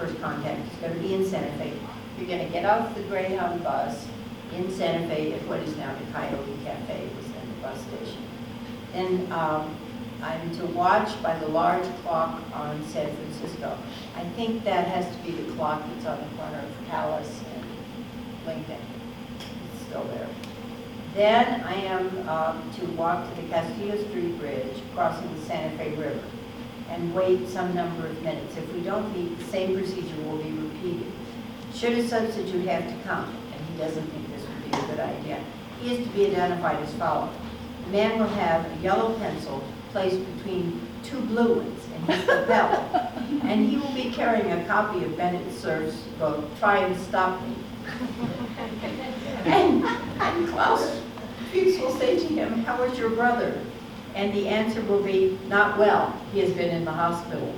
first contact is going to be in Santa Fe. You're going to get off the Greyhound bus in Santa Fe at what is now the Coyote Cafe, was then the bus station. Then I'm to watch by the large clock on San Francisco. I think that has to be the clock that's on the corner of Palace and Lincoln. It's still there. Then I am to walk to the Castillo Street Bridge, crossing the Santa Fe River, and wait some number of minutes. If we don't meet, the same procedure will be repeated. Should a substitute have to come, and he doesn't think this would be a good idea, he is to be identified as follows. The man will have a yellow pencil placed between two blue ones in his lapel, and he will be carrying a copy of Bennett Cerf's book, Try and Stop Me. And Klaus Fuchs will say to him, how is your brother? And the answer will be, not well, he has been in the hospital.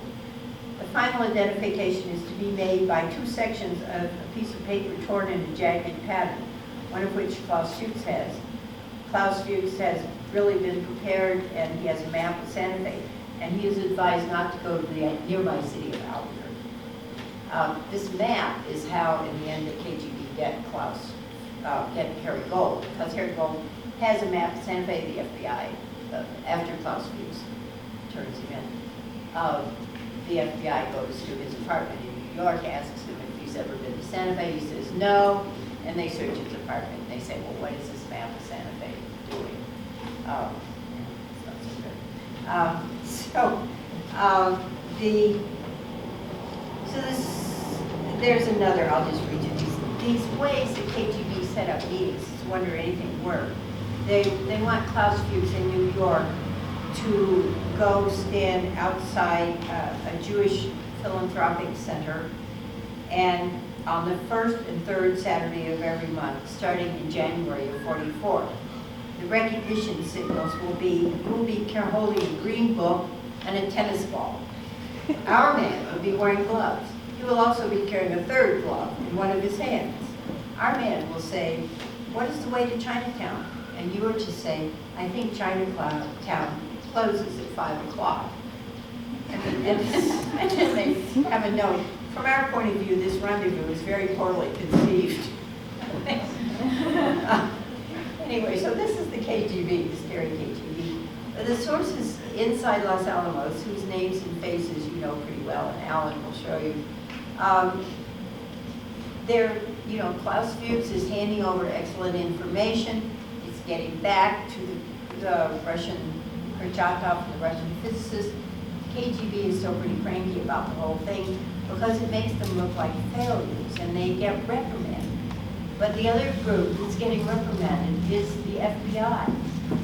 The final identification is to be made by two sections of a piece of paper torn in a jagged pattern, one of which Klaus Fuchs has. Klaus Fuchs has really been prepared, and he has a map of Santa Fe, and he is advised not to go to the nearby city of Albuquerque. This map is how, in the end, the KGB get Harry Gold, because Harry Gold has a map of Santa Fe, the FBI, after Klaus Fuchs turns him in. The FBI goes to his apartment in New York, asks him if he's ever been to Santa Fe. He says no, and they search his apartment. And they say, well, what is this map of Santa Fe doing? It's not so good. There's another, I'll just read you these ways that KGB set up meetings, to wonder anything worked. They want Klaus Fuchs in New York to go stand outside a Jewish philanthropic center, and on the first and third Saturday of every month, starting in January of '44. The recognition signals will be holding a green book and a tennis ball. Our man will be wearing gloves. He will also be carrying a third glove in one of his hands. Our man will say, what is the way to Chinatown? And you are to say, I think Chinatown closes at 5 o'clock. And then they have a note. From our point of view, this rendezvous is very poorly conceived. Anyway, so this is the KGB, the scary KGB. The sources inside Los Alamos, whose names and faces you know pretty well, and Alan will show you, Klaus Fuchs is handing over excellent information. It's getting back to the Russian, Kurchatov, the Russian physicist. KGB is so pretty cranky about the whole thing because it makes them look like failures, and they get reprimanded. But the other group that's getting reprimanded is the FBI,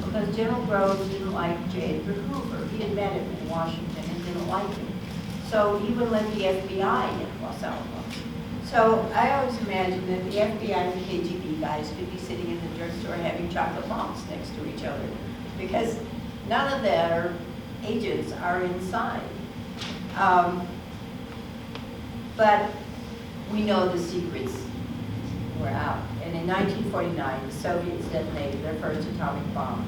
because General Groves didn't like J. Edgar Hoover. He had met him in Washington and didn't like him. So he would let the FBI in Los Alamos. So I always imagined that the FBI and the KGB guys could be sitting in the drugstore having chocolate bombs next to each other, because none of their agents are inside. But we know the secrets were out. And in 1949, the Soviets detonated their first atomic bomb.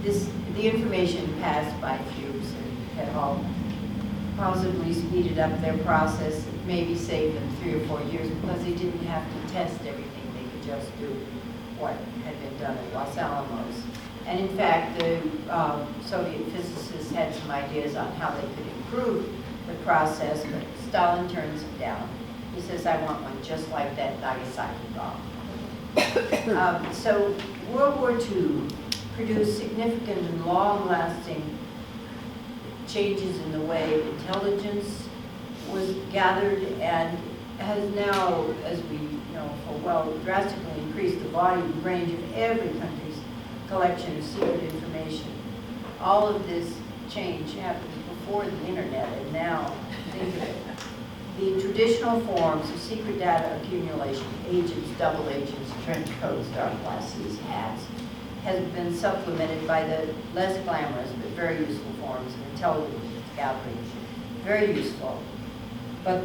The information passed by Fuchs and had all possibly speeded up their process, maybe saved them 3 or 4 years, because they didn't have to test everything. They could just do what had been done at Los Alamos. And in fact, the Soviet physicists had some ideas on how they could improve the process, but Stalin turns it down. He says, I want one just like that Nagasaki bomb. So World War II produced significant and long-lasting changes in the way intelligence was gathered, and has now, as we know full well, drastically increased the volume and range of every country's collection of secret information. All of this change happened before the internet, and now, think of it. The traditional forms of secret data accumulation, agents, double agents, trench coats, dark glasses, hats, has been supplemented by the less glamorous but very useful forms of intelligence gathering. Very useful, but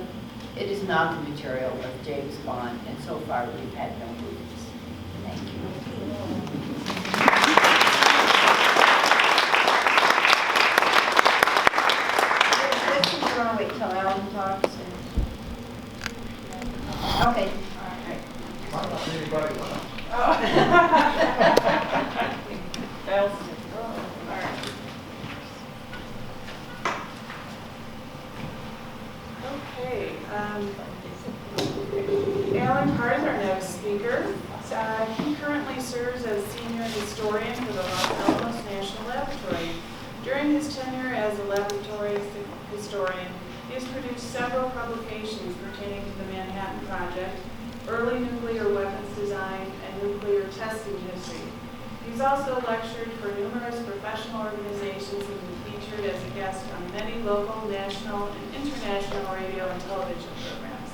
it is not the material of James Bond, and so far we've had no movies. Thank you. Questions, or I'll wait till Alan talks. Okay. I don't see anybody left. Okay. Alan Hart is our next speaker. He currently serves as senior historian for the Los Alamos National Laboratory. During his tenure as a laboratory historian, he has produced several publications pertaining to the Manhattan Project, early nuclear weapons design, and nuclear testing history. He's also lectured for numerous professional organizations and been featured as a guest on many local, national, and international radio and television programs.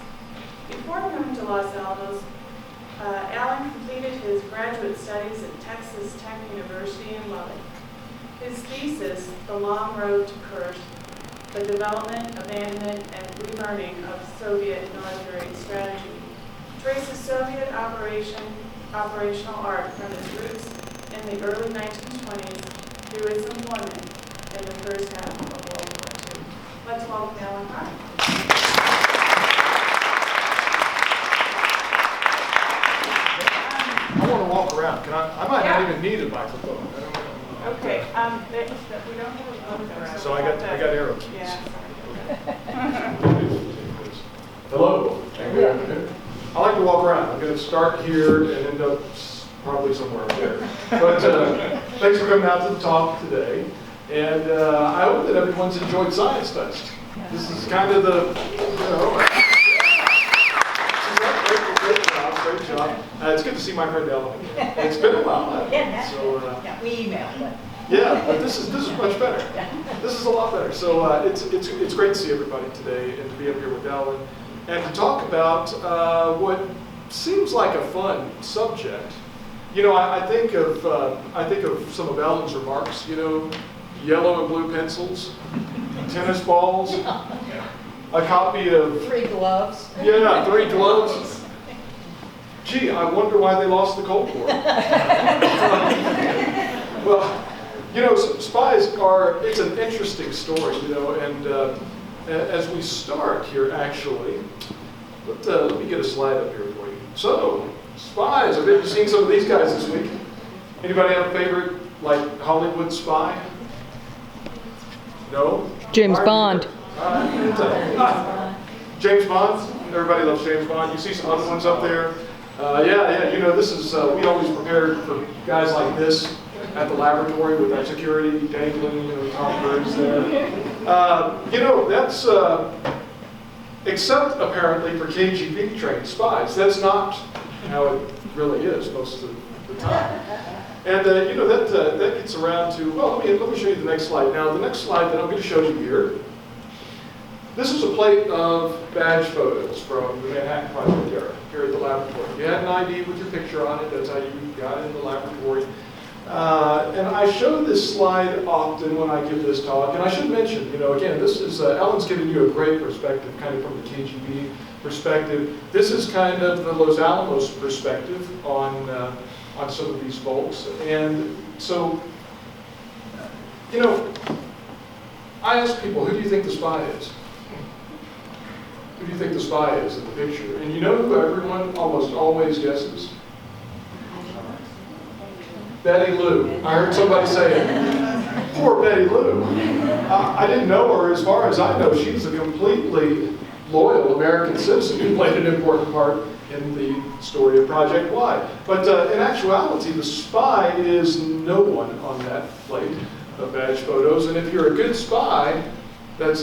Before coming to Los Alamos, Alan completed his graduate studies at Texas Tech University in Lubbock. His thesis, The Long Road to Kursk, the development, abandonment, and relearning of Soviet military strategy, traces Soviet operational art from its roots in the early 1920s through its employment in the first half of World War II. Let's welcome Alan Hart. I want to walk around. Can I might not even need a microphone. I don't know. Okay, we don't have a phone around. So I got arrows. Yeah. Hello. Good afternoon. I like to walk around. I'm going to start here and end up probably somewhere up there. But thanks for coming out to the talk today. And I hope that everyone's enjoyed Science Fest. This is kind of the, great job. It's good to see my friend Ellen. It's been a while. So, We emailed, but. yeah, but this is much better. This is a lot better. So it's great to see everybody today and to be up here with Ellen and to talk about what seems like a fun subject. You know, I think of some of Ellen's remarks. You know, yellow and blue pencils, tennis balls, a copy of 3 gloves. Yeah, 3 gloves. Gee, I wonder why they lost the Cold War. Well, you know, Spies it's an interesting story, you know, and as we start here, actually, let me get a slide up here for you. So, Spies, I bet you've seen some of these guys this week. Anybody have a favorite, like, Hollywood spy? No? James Bond. James Bond? Everybody loves James Bond. You see some other ones up there? Yeah, you know, this is, we always prepared for guys like this at the laboratory with our security dangling, you know, Tom Cruise there. You know, that's, except apparently for KGB trained spies. That's not how it really is most of the time. And, you know, that gets around to, well, let me show you the next slide. Now, the next slide that I'm going to show you here, this is a plate of badge photos from the Manhattan Project era here at the laboratory. You had an ID with your picture on it. That's how you got in the laboratory. And I show this slide often when I give this talk. And I should mention, you know, again, this is, Ellen's giving you a great perspective, kind of from the KGB perspective. This is kind of the Los Alamos perspective on some of these folks. And so, you know, I ask people, who do you think the spy is? Who do you think the spy is in the picture? And you know who everyone almost always guesses? Betty Lou. I heard somebody say it. Poor Betty Lou. I didn't know her. As far as I know, she's a completely loyal American citizen who played an important part in the story of Project Y. But in actuality, the spy is no one on that plate of badge photos. And if you're a good spy, that's